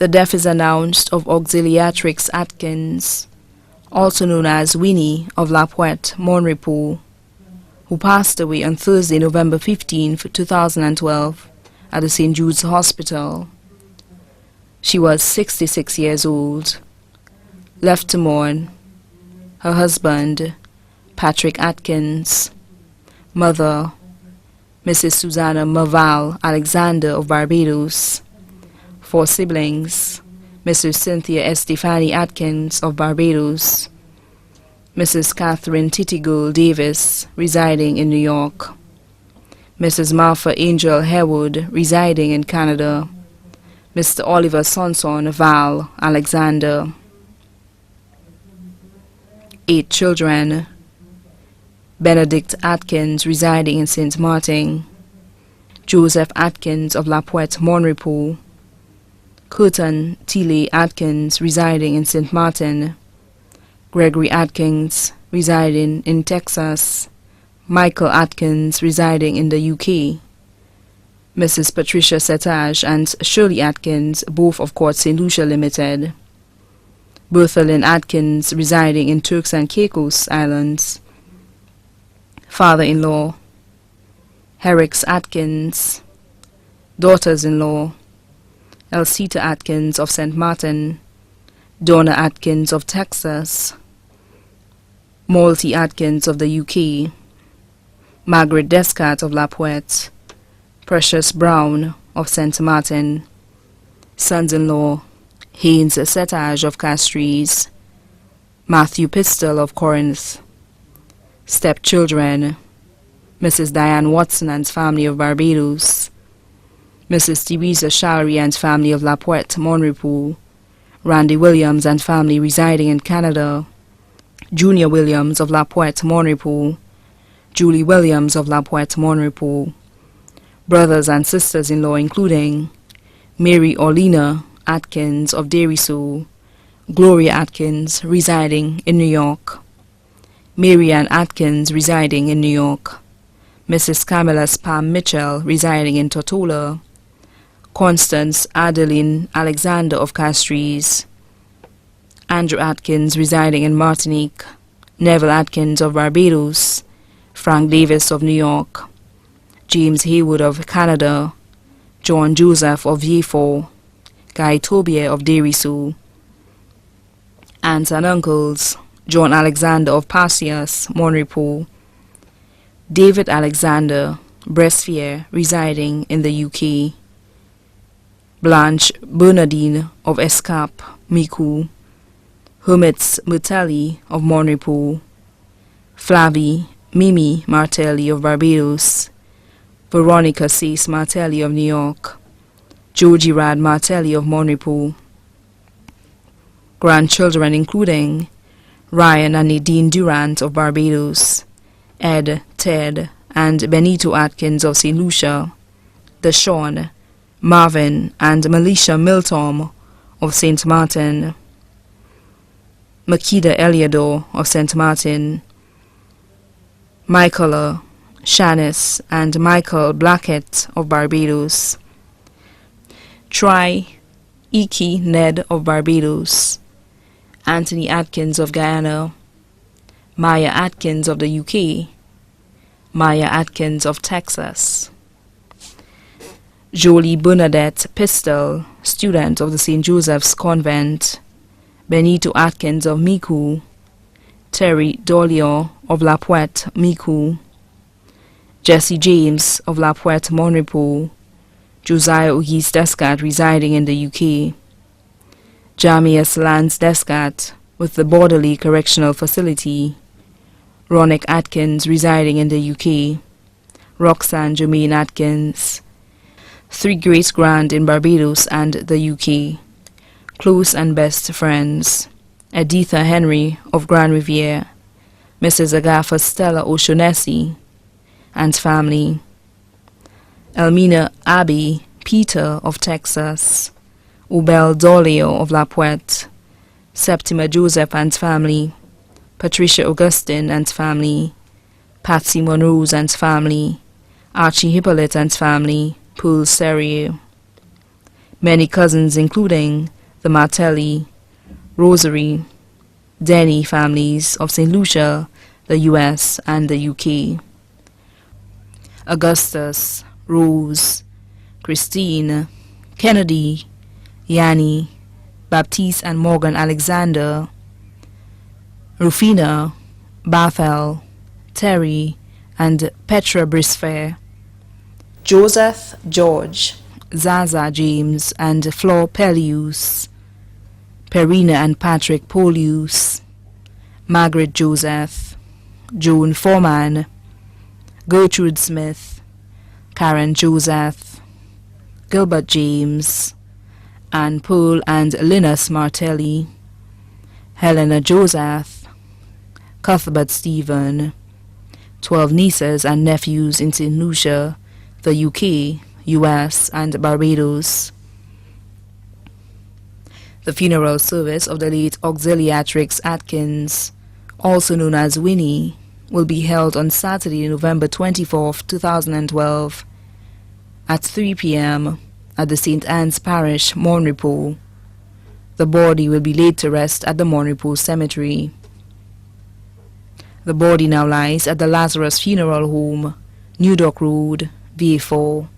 The death is announced of Auxiliatrix Atkins, also known as Winnie of La Pointe, Monrepo, who passed away on Thursday, November 15, 2012, at the St. Jude's Hospital. She was 66 years old. Left to mourn: her husband, Patrick Atkins; mother, Mrs. Susanna Maval Alexander of Barbados; 4 siblings: Mrs. Cynthia Estefani Atkins of Barbados; Mrs. Catherine Titigold Davis, residing in New York; Mrs. Martha Angel Harewood, residing in Canada; Mr. Oliver Sonson Val Alexander. 8 children: Benedict Atkins, residing in St. Martin; Joseph Atkins of La Pointe, Monrepo; Curtin Tilly Atkins, residing in St. Martin; Gregory Atkins, residing in Texas; Michael Atkins, residing in the UK; Mrs. Patricia Setage and Shirley Atkins, both of Court St. Lucia Limited; Bertha Lynn Atkins, residing in Turks and Caicos Islands; father-in-law, Herrix Atkins; daughters-in-law, Elsita Atkins of St. Martin, Donna Atkins of Texas, Malty Atkins of the UK, Margaret Descat of La Pointe, Precious Brown of St. Martin; sons-in-law, Haynes Setage of Castries, Matthew Pistol of Corinth; stepchildren, Mrs. Diane Watson and family of Barbados, Mrs. Teresa Shallery and family of La Pointe, Monrepo, Randy Williams and family residing in Canada, Junior Williams of La Pointe, Monrepo, Julie Williams of La Pointe, Monrepo; brothers and sisters-in-law including Mary Orlina Atkins of Deriso, Gloria Atkins, residing in New York; Mary Ann Atkins, residing in New York; Mrs. Camilla Spam Mitchell, residing in Tortola; Constance Adeline Alexander of Castries; Andrew Atkins, residing in Martinique; Neville Atkins of Barbados; Frank Davis of New York; James Haywood of Canada; John Joseph of Yefo; Guy Tobier of Deriso; aunts and uncles: John Alexander of Passias, Monrepo; David Alexander Bresfier, residing in the UK; Blanche Bernardine of Escape, Miku; Hermits Mertelli of Monrepo; Flavie Mimi Martelli of Barbados; Veronica Cease Martelli of New York; Joji Rad Martelli of Monrepo; grandchildren including Ryan and Nadine Durant of Barbados; Ed, Ted, and Benito Atkins of St. Lucia; Deshawn, Marvin, and Melisha Miltom of St. Martin; Makeda Eliador of St. Martin; Michaela, Shanice, and Michael Blackett of Barbados; Tri, Iki Ned of Barbados; Anthony Atkins of Guyana; Maya Atkins of the UK; Maya Atkins of Texas; Jolie Bernadette Pistol, student of the St. Joseph's Convent; Benito Atkins of Miku; Terry Dolio of La Pointe, Miku; Jesse James of La Pointe, Monrepo; Josiah Ogis Descat, residing in the UK; Jamias Lance Descat, with the Borderley Correctional Facility; Ronick Atkins, residing in the UK; Roxanne Jermaine Atkins; 3 great-grand in Barbados and the UK; close and best friends: Editha Henry of Grand Riviere, Mrs. Agatha Stella O'Shaughnessy and family; Elmina Abby Peter of Texas; Ubel Dolio of La Pointe; Septima Joseph and family; Patricia Augustine and family; Patsy Monrose and family; Archie Hippolyte and family; Pearl Serrier; Many cousins including the Martelli, Rosary, Denny families of St. Lucia, the US and the UK. Augustus, Rose, Christine, Kennedy, Yanni, Baptiste and Morgan Alexander, Rufina, Bethel, Terry, and Petra Brisfair, Joseph George, Zaza James and Flor Pellius, Perina and Patrick Polius, Margaret Joseph, Joan Foreman, Gertrude Smith, Karen Joseph, Gilbert James, Anne Pearl and Linus Martelli, Helena Joseph, Cuthbert Stephen, 12 nieces and nephews in St. Lucia, the UK, US and Barbados. The funeral service of the late Auxiliatrix Atkins, also known as Winnie, will be held on Saturday, November 24, 2012, at 3 p.m. at the St. Anne's Parish, Morne Repos. The body will be laid to rest at the Morne Repos Cemetery. The body now lies at the Lazarus Funeral Home, New Dock Road, VA4.